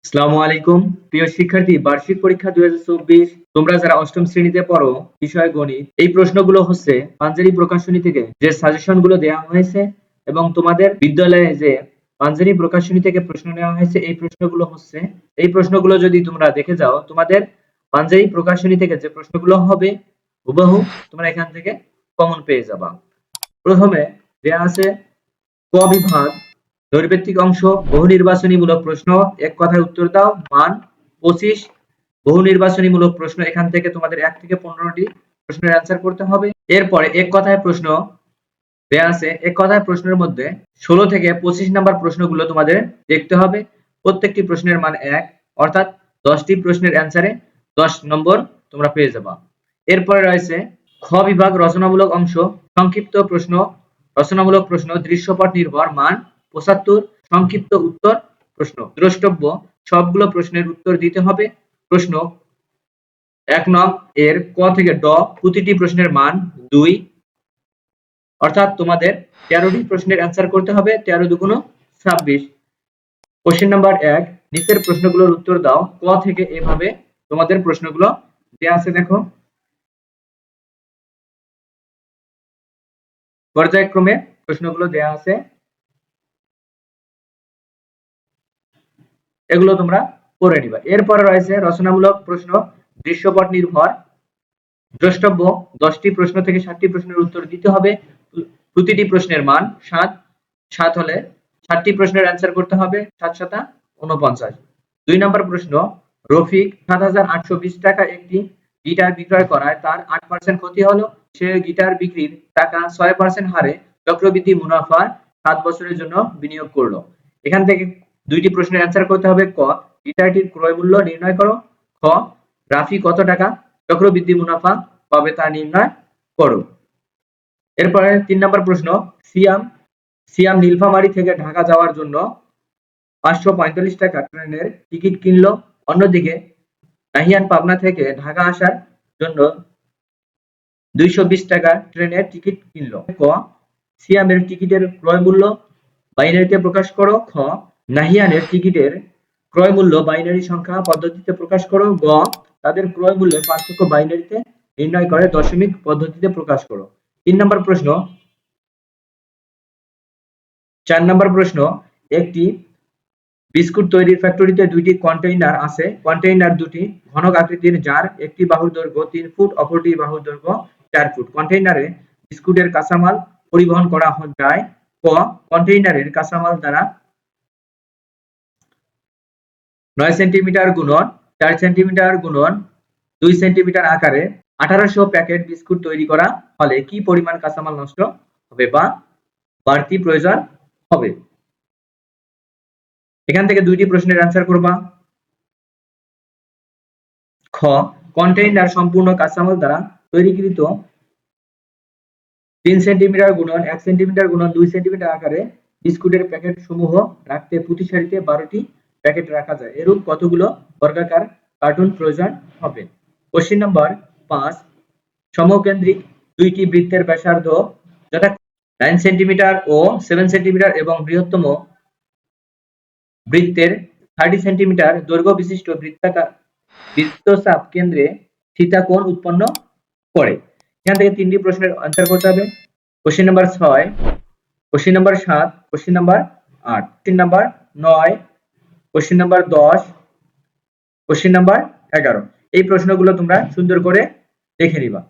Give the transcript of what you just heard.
আসসালামু আলাইকুম প্রিয় শিক্ষার্থী, বার্ষিক পরীক্ষা 2024। তোমরা যারা অষ্টম শ্রেণীতে পড়ো বিষয় গণিত, এই প্রশ্নগুলো হচ্ছে পাঞ্জেরি প্রকাশনী থেকে যে সাজেশন গুলো দেওয়া হয়েছে এবং তোমাদের বিদ্যালয়ে যে পাঞ্জেরি প্রকাশনী থেকে প্রশ্ন নেওয়া হয়েছে এই প্রশ্নগুলো যদি তোমরা দেখে যাও, তোমাদের পাঞ্জেরি প্রকাশনী থেকে যে প্রশ্নগুলো হবে হুবহু তোমরা এখান থেকে কমন পেয়ে যাবা। প্রথমে দেওয়া আছে ক বিভাগ নৈর্ব্যক্তিক অংশ বহু নির্বাচনীমূলক প্রশ্ন, এক কথায় উত্তর দাও। মান 25। বহু নির্বাচনীমূলক প্রশ্ন, এখান থেকে তোমাদের 1 থেকে 15টি প্রশ্নের অ্যান্সার করতে হবে। এরপরে এক কথায় প্রশ্ন দেয়া আছে, এক কথায় প্রশ্নের মধ্যে 16 থেকে 25 নাম্বার প্রশ্নগুলো তোমাদের দেখতে হবে। প্রত্যেকটি প্রশ্নের মান 1, অর্থাৎ 10টি প্রশ্নের অ্যান্সারে 10 নম্বর তোমরা পেয়ে যাবা। এরপরে রয়েছে খ বিভাগ রচনামূলক অংশ সংক্ষিপ্ত প্রশ্ন, রচনামূলক প্রশ্ন দৃশ্যপট নির্ভর, মান 75। সংক্ষিপ্ত উত্তর প্রশ্ন দ্রষ্টব্য, সবগুলো প্রশ্নের উত্তর দিতে হবে। প্রশ্ন 1 নং এর ক থেকে ড প্রতিটি প্রশ্নের মান 2, অর্থাৎ তোমাদের 13টি প্রশ্নের অ্যান্সার করতে হবে। 13 দুগুণ 26। কোশ্চেন নাম্বার 1, নিচের প্রশ্নগুলোর উত্তর দাও। ক থেকে এভাবে তোমাদের প্রশ্নগুলো দেয়া আছে, দেখো পর্যায়ক্রমে প্রশ্নগুলো দেয়া আছে, এগুলো তোমরা পড়ে নিবা। এরপরে রয়েছে রচনামূলক প্রশ্ন দৃশ্যপট নির্ভর, দ্রষ্টব্য 10টি প্রশ্ন থেকে 7টি প্রশ্নের উত্তর দিতে হবে। প্রতিটি প্রশ্নের মান 7, 7 হলে 7টি প্রশ্নের অ্যান্সার করতে হবে। 7 7 49। 2 নম্বর প্রশ্ন, রফিক 7820 টাকা একটি গিটার বিক্রয় করায় তার 8% ক্ষতি হলো। সে গিটার বিক্রির টাকা 6% হারে চক্রবৃদ্ধি মুনাফা 7 বছরের জন্য বিনিয়োগ করলো। এখান থেকে 2টি প্রশ্নের অ্যান্সার করতে হবে। ক, গিটারটির ক্রয় মূল্য নির্ণয় করো। খ, রাফি কত টাকা চক্রবৃদ্ধি মুনাফা পাবে তা নির্ণয় করো। এরপরে 3 নম্বর প্রশ্ন, সিয়াম নীলফামারী থেকে ঢাকা যাওয়ার জন্য 545 টাকা ট্রেনের টিকিট কিনলো। অন্যদিকে নাহিয়ান পাবনা থেকে ঢাকা আসার জন্য 220 টাকা ট্রেনের টিকিট কিনলো। ক, সিয়ামের টিকিটের ক্রয় মূল্য বাইনারিতে প্রকাশ করো। খ, নাহিয়ানের টিকিটের ক্রয় মূল্য বাইনারি সংখ্যা পদ্ধতিতে প্রকাশ করো। গ, তাদের ক্রয় মূল্যের পার্থক্য বাইনারিতে নির্ণয় করে দশমিক পদ্ধতিতে প্রকাশ করো। 4 নম্বর প্রশ্ন, একটি বিস্কুট তৈরির ফ্যাক্টরিতে 2টি কন্টেইনার আছে। কন্টেইনার দুটি ঘনক আকৃতির, যার একটি বাহুর দৈর্ঘ্য 3 ফুট, অপরটি বাহুর দৈর্ঘ্য 4 ফুট। কন্টেইনারে বিস্কুটের কাঁচামাল পরিবহন করা যায়। ক, কন্টেইনারের কাঁচামাল দ্বারা 9 সেন্টিমিটার গুণন 4 সেন্টিমিটার গুণন 2 সেন্টিমিটার আকারে 1800 প্যাকেট বিস্কুট তৈরি করা হলে কি পরিমাণ কাঁচামাল নষ্ট হবে বা বাড়তি প্রয়োজন হবে? এখান থেকে 2টি প্রশ্নের অ্যান্সার করবা। খ, কন্টেইনার সম্পূর্ণ কাঁচামাল দ্বারা তৈরিকৃত 3 সেন্টিমিটার গুণন 1 সেন্টিমিটার গুণন 2 সেন্টিমিটার আকারে বিস্কুটের প্যাকেট সমূহ রাখতে প্রতি সারিতে 12টি প্যাকেট রাখা যায়। এরূপ কতগুলো বর্গাকার কার্টুন প্রয়োজন হবে? কোশ্চেন নাম্বার 5, সমকেন্দ্রিক 2টি বৃত্তের ব্যাসার্ধ যথা 9 সেন্টিমিটার ও 7 সেন্টিমিটার এবং বৃহত্তম বৃত্তের 30 সেন্টিমিটার দৈর্ঘ্য বিশিষ্ট বৃত্তচাপ কেন্দ্রে থিটা কোণ উৎপন্ন করে। এখান থেকে 3টি প্রশ্নের অ্যান্সার করতে হবে। Question number 6, question number 7, question number 8, question number 9, question number 10, question number 11। এই প্রশ্নগুলো তোমরা সুন্দর করে দেখে নিবা।